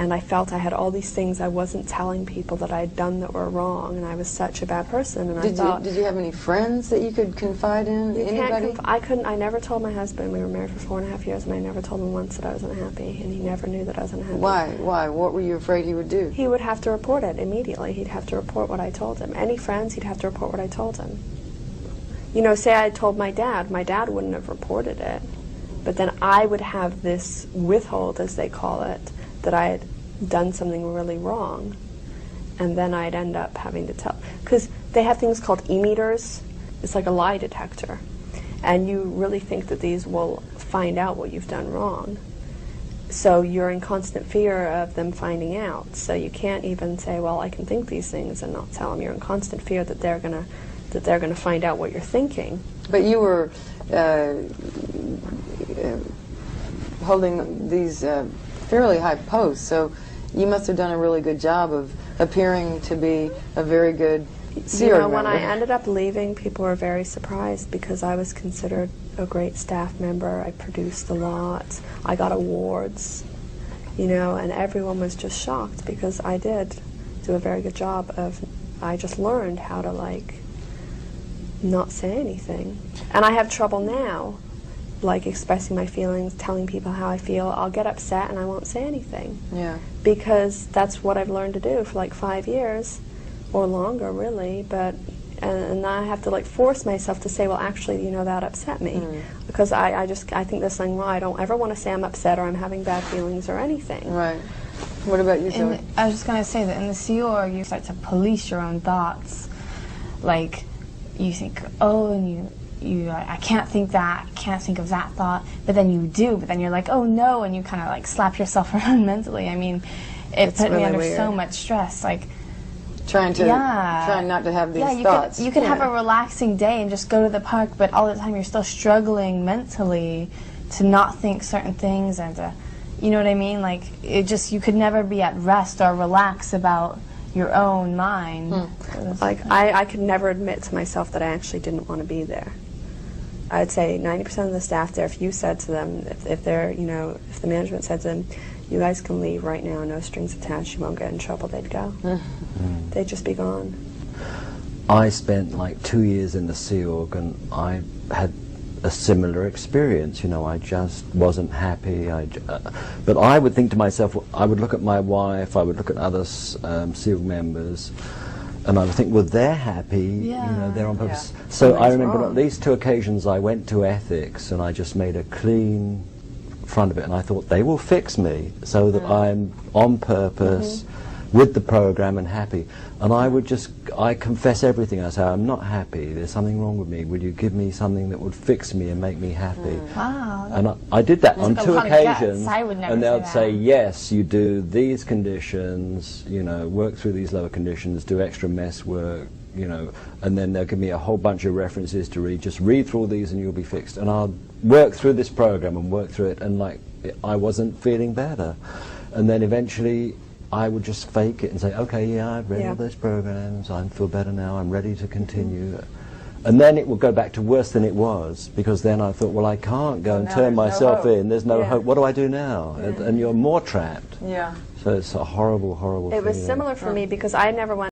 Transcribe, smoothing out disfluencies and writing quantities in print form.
and I felt I had all these things I wasn't telling people that I had done that were wrong, and I was such a bad person. And I thought, did you have any friends that you could confide in? Anybody? I couldn't. I never told my husband. We were married for 4.5 years, and I never told him once that I was unhappy, and he never knew that I was unhappy. Why? Why? What were you afraid he would do? He would have to report it immediately. He'd have to report what I told him. Any friends, he'd have to report what I told him. You know, say I told my dad wouldn't have reported it, but then I would have this withhold, as they call it, that I had done something really wrong, and then I'd end up having to tell. Because they have things called e-meters. It's like a lie detector, and you really think that these will find out what you've done wrong. So you're in constant fear of them finding out. So you can't even say, well, I can think these things and not tell them. You're in constant fear that they're gonna find out what you're thinking. But you were holding these fairly high posts, so you must have done a really good job of appearing to be a very good Sea Org member. When I ended up leaving, people were very surprised because I was considered a great staff member. I produced a lot. I got awards, you know, and everyone was just shocked because I did do a very good job of, I just learned how to, like, not say anything. And I have trouble now, like expressing my feelings, telling people how I feel. I'll get upset and I won't say anything. Yeah. Because that's what I've learned to do for like 5 years, or longer really, but and I have to like force myself to say, well, actually, you know, that upset me. Because I think there's something wrong. I don't ever want to say I'm upset or I'm having bad feelings or anything. Right. What about you, Zoe? I was just going to say that in the Sea Org, you start to police your own thoughts. Like, you think, oh, and I can't think that, can't think of that thought, but then you do, but then you're like, oh no, and you kind of like slap yourself around mentally. I mean, it put me under so much stress, like trying not to have these thoughts. You could have a relaxing day and just go to the park, but all the time you're still struggling mentally to not think certain things and to, you know what I mean? Like, it just, you could never be at rest or relax about your own mind. Like, I could never admit to myself that I actually didn't want to be there. I'd say 90% of the staff there, if you said to them, if they're, you know, if the management said to them, you guys can leave right now, no strings attached, you won't get in trouble, they'd go. They'd just be gone. I spent like 2 years in the Sea Org, and I had a similar experience. You know, I just wasn't happy. But I would think to myself, I would look at my wife, I would look at other Sea Org members, and I would think, well, they're happy, you know, they're on purpose. So I remember on at least 2 occasions I went to ethics and I just made a clean front of it, and I thought they will fix me so that I'm on purpose with the program and happy. And I confess everything. I say, I'm not happy, there's something wrong with me, will you give me something that would fix me and make me happy? Wow. And I did that on 2 occasions, I would never and they'd say say, yes, you do these conditions, you know, work through these lower conditions, do extra mess work, you know, and then they'll give me a whole bunch of references to read. Just read through all these and you'll be fixed. And I'll work through this program and work through it, and like, I wasn't feeling better. And then eventually I would just fake it and say, okay, yeah, I've read all those programs, I feel better now, I'm ready to continue. And then it would go back to worse than it was, because then I thought, well, I can't go and turn myself in, there's no hope, what do I do now? And you're more trapped. Yeah. So it's a horrible, horrible It was similar for me because I never went